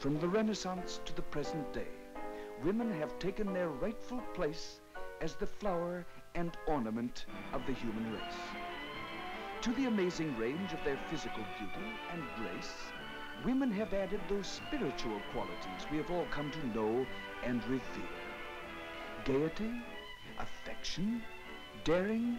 From the Renaissance to the present day, women have taken their rightful place as the flower and ornament of the human race. To the amazing range of their physical beauty and grace, women have added those spiritual qualities we have all come to know and revere. Gaiety, affection, daring,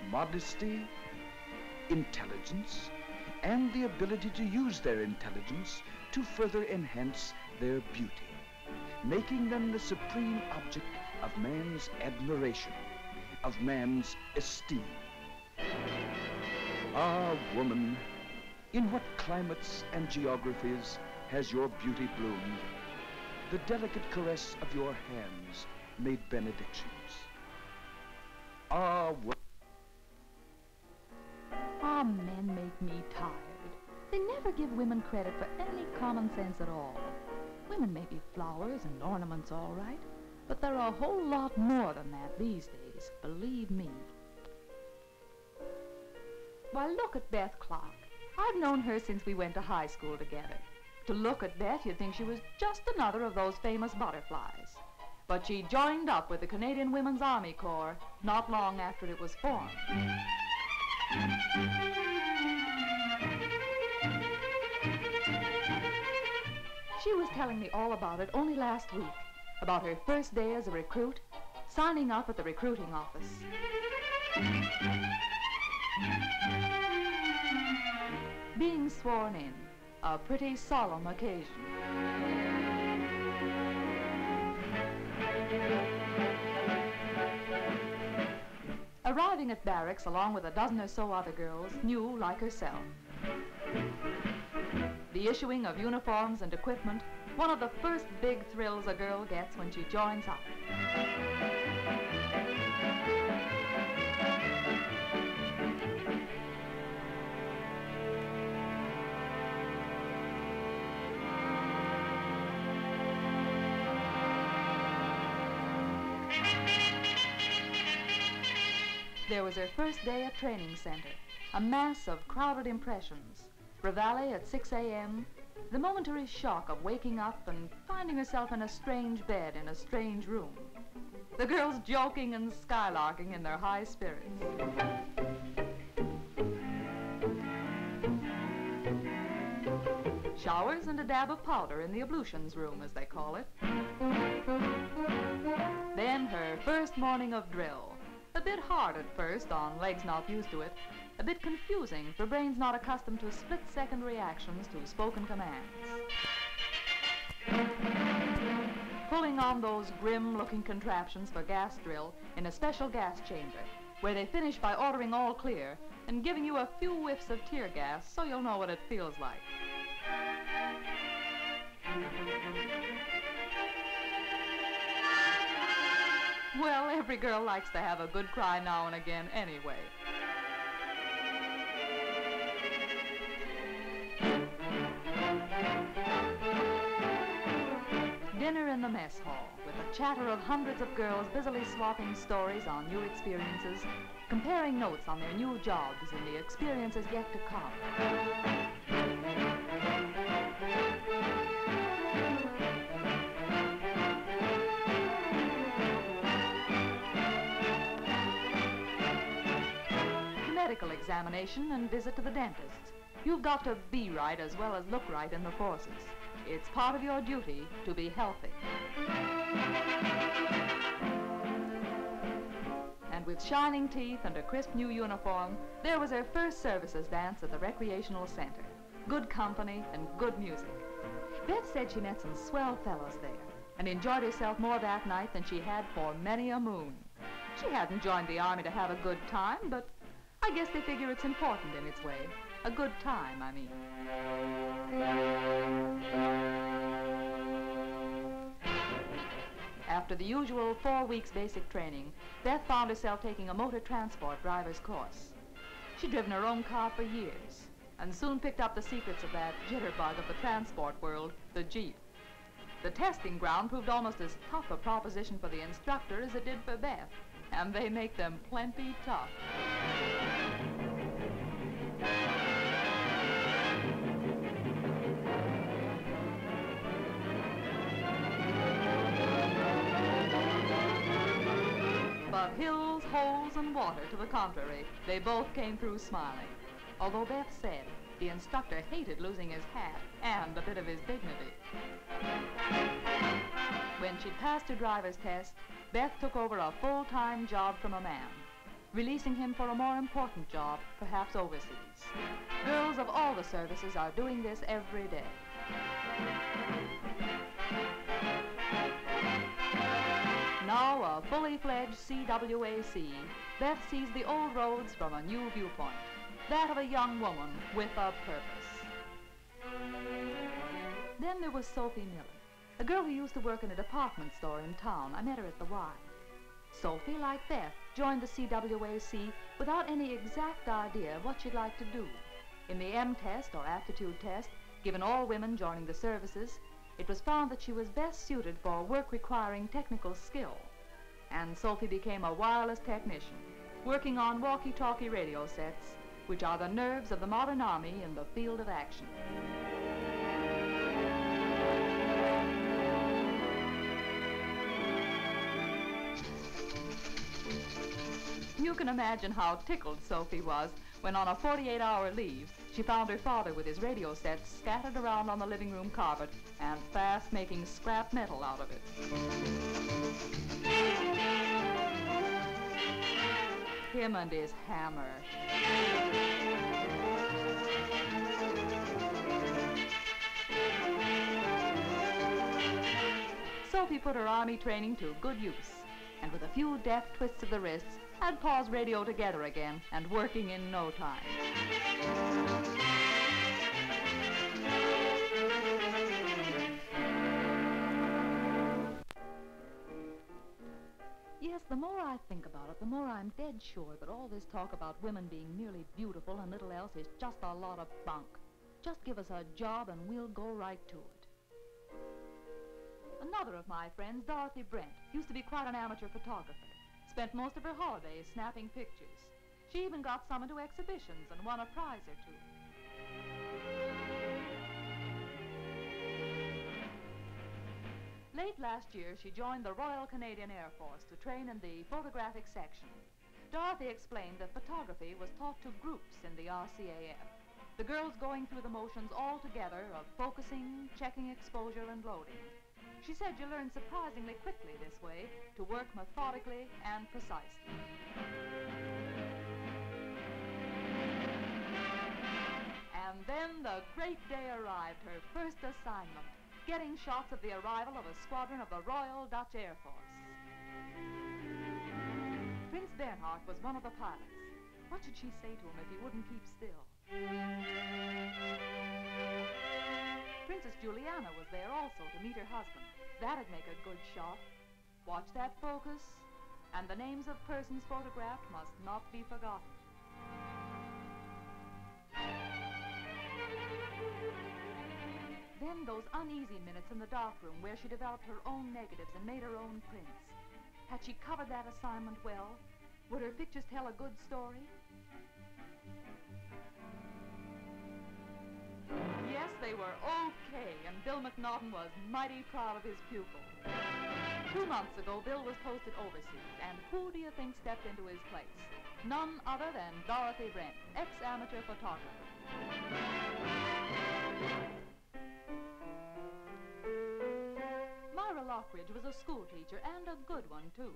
modesty, intelligence, and the ability to use their intelligence to further enhance their beauty, making them the supreme object of man's admiration, of man's esteem. Ah, woman, in what climates and geographies has your beauty bloomed? The delicate caress of your hands made benedictions. Ah, men make me tired. They never give women credit for any common sense at all. Women may be flowers and ornaments, all right, but they're a whole lot more than that these days, believe me. Why, look at Beth Clark. I've known her since we went to high school together. To look at Beth, you'd think she was just another of those famous butterflies. But she joined up with the Canadian Women's Army Corps not long after it was formed. She was telling me all about it only last week, about her first day as a recruit, signing up at the recruiting office. Being sworn in, a pretty solemn occasion. Arriving at barracks along with a dozen or so other girls, new like herself. The issuing of uniforms and equipment, one of the first big thrills a girl gets when she joins up. There was her first day at training center, a mass of crowded impressions. Reveille at 6 a.m., the momentary shock of waking up and finding herself in a strange bed in a strange room. The girls joking and skylarking in their high spirits. Showers and a dab of powder in the ablutions room, as they call it. Then her first morning of drill. A bit hard at first on legs not used to it, a bit confusing for brains not accustomed to split-second reactions to spoken commands. Pulling on those grim-looking contraptions for gas drill in a special gas chamber, where they finish by ordering all clear and giving you a few whiffs of tear gas so you'll know what it feels like. Well, every girl likes to have a good cry now and again anyway. Dinner in the mess hall, with a chatter of hundreds of girls busily swapping stories on new experiences, comparing notes on their new jobs and the experiences yet to come. Medical examination and visit to the dentist. You've got to be right as well as look right in the forces. It's part of your duty to be healthy. And with shining teeth and a crisp new uniform, there was her first services dance at the recreational center. Good company and good music. Beth said she met some swell fellows there and enjoyed herself more that night than she had for many a moon. She hadn't joined the Army to have a good time, but I guess they figure it's important in its way. A good time, I mean. After the usual 4 weeks basic training, Beth found herself taking a motor transport driver's course. She'd driven her own car for years and soon picked up the secrets of that jitterbug of the transport world, the Jeep. The testing ground proved almost as tough a proposition for the instructor as it did for Beth, and they make them plenty tough. But hills, holes, and water to the contrary, they both came through smiling. Although Beth said the instructor hated losing his hat and a bit of his dignity. When she'd passed her driver's test, Beth took over a full-time job from a man, releasing him for a more important job, perhaps overseas. Girls of all the services are doing this every day. Now a fully fledged CWAC, Beth sees the old roads from a new viewpoint, that of a young woman with a purpose. Then there was Sophie Miller, a girl who used to work in a department store in town. I met her at the Y. Sophie, like Beth, joined the CWAC without any exact idea of what she'd like to do. In the M test, or aptitude test, given all women joining the services, it was found that she was best suited for work requiring technical skill. And Sophie became a wireless technician, working on walkie-talkie radio sets, which are the nerves of the modern army in the field of action. You can imagine how tickled Sophie was when on a 48-hour leave, she found her father with his radio sets scattered around on the living room carpet and fast making scrap metal out of it. Him and his hammer. Sophie put her army training to good use, and with a few deft twists of the wrists, had Pa's radio together again and working in no time. Yes, the more I think about it, the more I'm dead sure that all this talk about women being merely beautiful and little else is just a lot of bunk. Just give us a job and we'll go right to it. Another of my friends, Dorothy Brent, used to be quite an amateur photographer. Spent most of her holidays snapping pictures. She even got some into exhibitions and won a prize or two. Late last year, she joined the Royal Canadian Air Force to train in the photographic section. Dorothy explained that photography was taught to groups in the RCAF, the girls going through the motions all together of focusing, checking exposure, and loading. She said you learn surprisingly quickly this way to work methodically and precisely. And then the great day arrived, her first assignment, getting shots of the arrival of a squadron of the Royal Dutch Air Force. Prince Bernhard was one of the pilots. What should she say to him if he wouldn't keep still? Princess Juliana was there also to meet her husband. That'd make a good shot. Watch that focus, and the names of persons photographed must not be forgotten. Then those uneasy minutes in the darkroom where she developed her own negatives and made her own prints. Had she covered that assignment well? Would her pictures tell a good story? Yes, they were okay, and Bill McNaughton was mighty proud of his pupil. 2 months ago, Bill was posted overseas, and who do you think stepped into his place? None other than Dorothy Brent, ex-amateur photographer. Myra Lockridge was a school teacher, and a good one, too.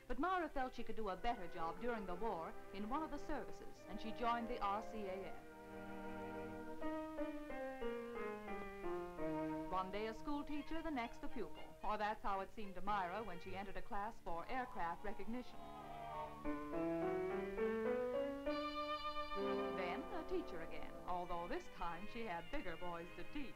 But Myra felt she could do a better job during the war in one of the services, and she joined the RCAF. One day a school teacher, the next a pupil. Or that's how it seemed to Myra when she entered a class for aircraft recognition. Then a teacher again, although this time she had bigger boys to teach.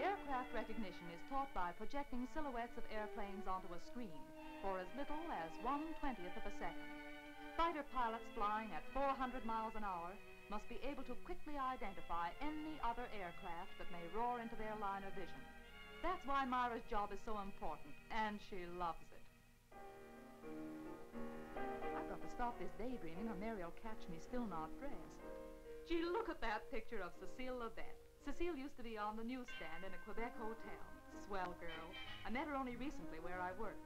Aircraft recognition is taught by projecting silhouettes of airplanes onto a screen for as little as 1/20th of a second. Fighter pilots flying at 400 miles an hour must be able to quickly identify any other aircraft that may roar into their line of vision. That's why Myra's job is so important, and she loves it. I've got to stop this daydreaming or Mary'll catch me still not dressed. Gee, look at that picture of Cecile Lebet. Cecile used to be on the newsstand in a Quebec hotel. Swell girl. I met her only recently where I worked.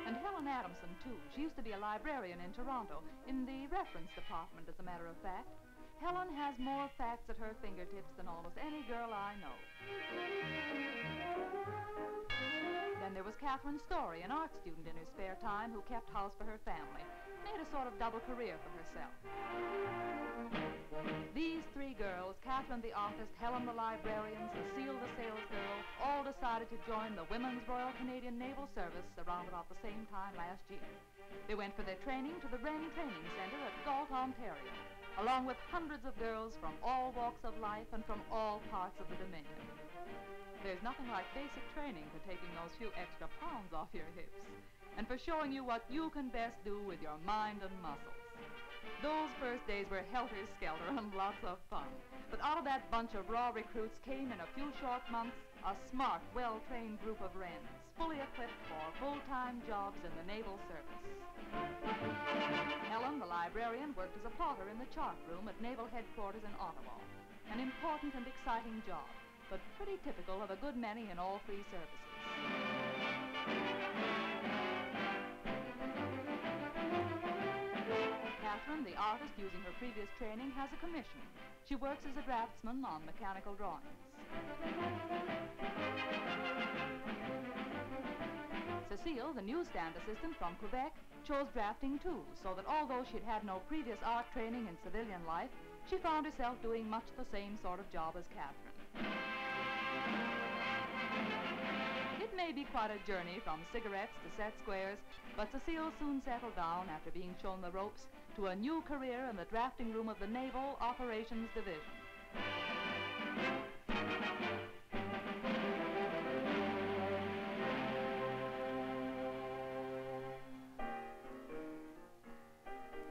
And Helen Adamson, too. She used to be a librarian in Toronto, in the reference department, as a matter of fact. Helen has more facts at her fingertips than almost any girl I know. Then there was Catherine Story, an art student in her spare time who kept house for her family. Made a sort of double career for herself. These three girls, Catherine the artist, Helen the librarian, Cecile the salesgirl, all decided to join the Women's Royal Canadian Naval Service around about the same time last year. They went for their training to the Wren Training Center at Galt, Ontario, along with hundreds of girls from all walks of life and from all parts of the Dominion. There's nothing like basic training for taking those few extra pounds off your hips and for showing you what you can best do with your mind and muscles. Those first days were helter-skelter and lots of fun. But out of that bunch of raw recruits came in a few short months a smart, well-trained group of Wrens, fully equipped for full-time jobs in the naval service. Helen, the librarian, worked as a plotter in the chart room at Naval Headquarters in Ottawa. An important and exciting job, but pretty typical of a good many in all three services. Catherine, the artist, using her previous training, has a commission. She works as a draftsman on mechanical drawings. Cecile, the newsstand assistant from Quebec, chose drafting too, so that although she'd had no previous art training in civilian life, she found herself doing much the same sort of job as Catherine. It may be quite a journey from cigarettes to set squares, but Cecile soon settled down after being shown the ropes to a new career in the drafting room of the Naval Operations Division.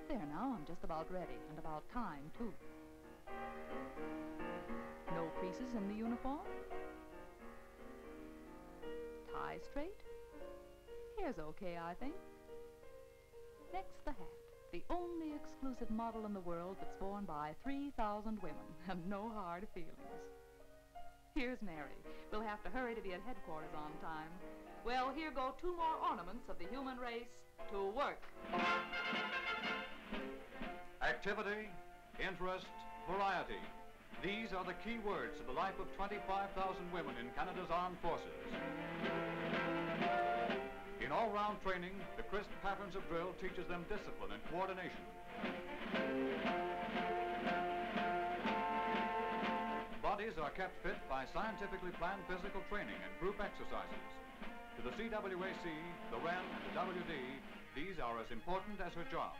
There now, I'm just about ready, and about time, too. No creases in the uniform? Tie straight? Hair's okay, I think. Next, the hat. The only exclusive model in the world that's worn by 3,000 women, and no hard feelings. Here's Mary. We'll have to hurry to be at headquarters on time. Well, here go two more ornaments of the human race to work. Activity, interest, variety. These are the key words of the life of 25,000 women in Canada's armed forces. In all-round training, the crisp patterns of drill teaches them discipline and coordination. Bodies are kept fit by scientifically planned physical training and group exercises. To the CWAC, the Wren, and the WD, these are as important as her job.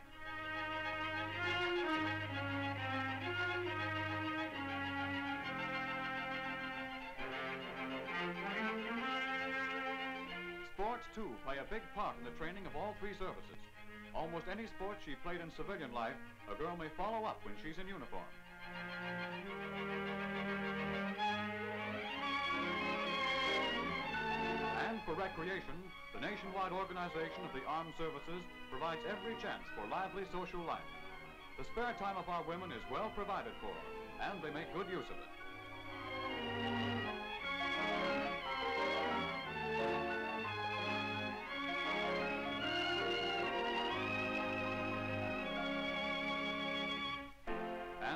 Sports, too, play a big part in the training of all three services. Almost any sport she played in civilian life, a girl may follow up when she's in uniform. And for recreation, the nationwide organization of the armed services provides every chance for lively social life. The spare time of our women is well provided for, and they make good use of it.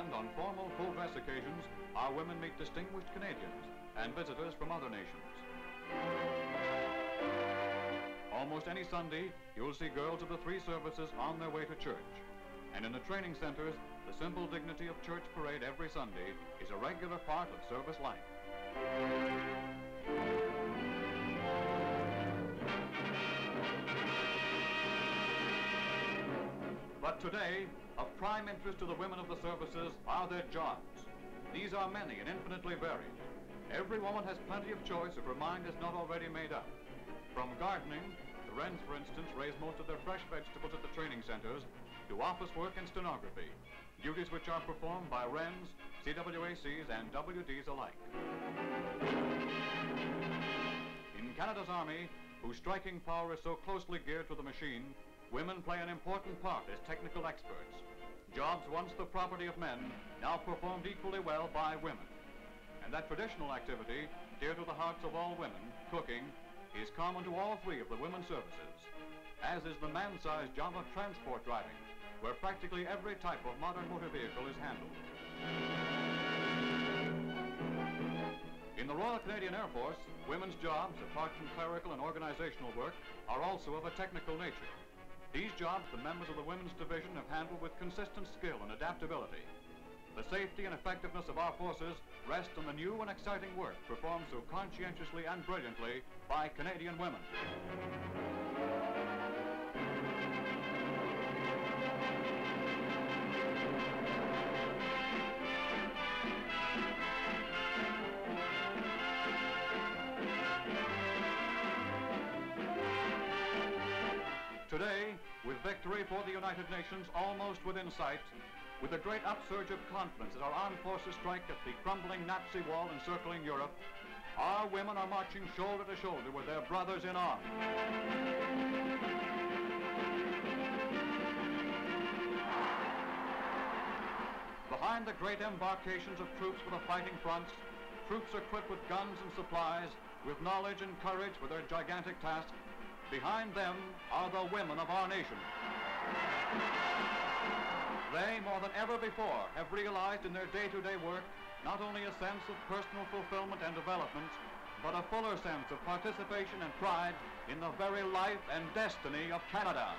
And on formal full-dress occasions, our women meet distinguished Canadians and visitors from other nations. Almost any Sunday, you'll see girls of the three services on their way to church. And in the training centers, the simple dignity of church parade every Sunday is a regular part of service life. But today, of prime interest to the women of the services are their jobs. These are many and infinitely varied. Every woman has plenty of choice if her mind is not already made up. From gardening, the Wrens, for instance, raise most of their fresh vegetables at the training centers, to office work and stenography, duties which are performed by Wrens, CWACs, and WDs alike. In Canada's Army, whose striking power is so closely geared to the machine, women play an important part as technical experts. Jobs once the property of men, now performed equally well by women. And that traditional activity, dear to the hearts of all women, cooking, is common to all three of the women's services, as is the man-sized job of transport driving, where practically every type of modern motor vehicle is handled. In the Royal Canadian Air Force, women's jobs, apart from clerical and organizational work, are also of a technical nature. These jobs the members of the Women's Division have handled with consistent skill and adaptability. The safety and effectiveness of our forces rest on the new and exciting work performed so conscientiously and brilliantly by Canadian women. Today, with victory for the United Nations almost within sight, with a great upsurge of confidence as our armed forces strike at the crumbling Nazi wall encircling Europe, our women are marching shoulder to shoulder with their brothers in arms. Behind the great embarkations of troops for the fighting fronts, troops equipped with guns and supplies, with knowledge and courage for their gigantic task, behind them are the women of our nation. They, more than ever before, have realized in their day-to-day work not only a sense of personal fulfillment and development, but a fuller sense of participation and pride in the very life and destiny of Canada.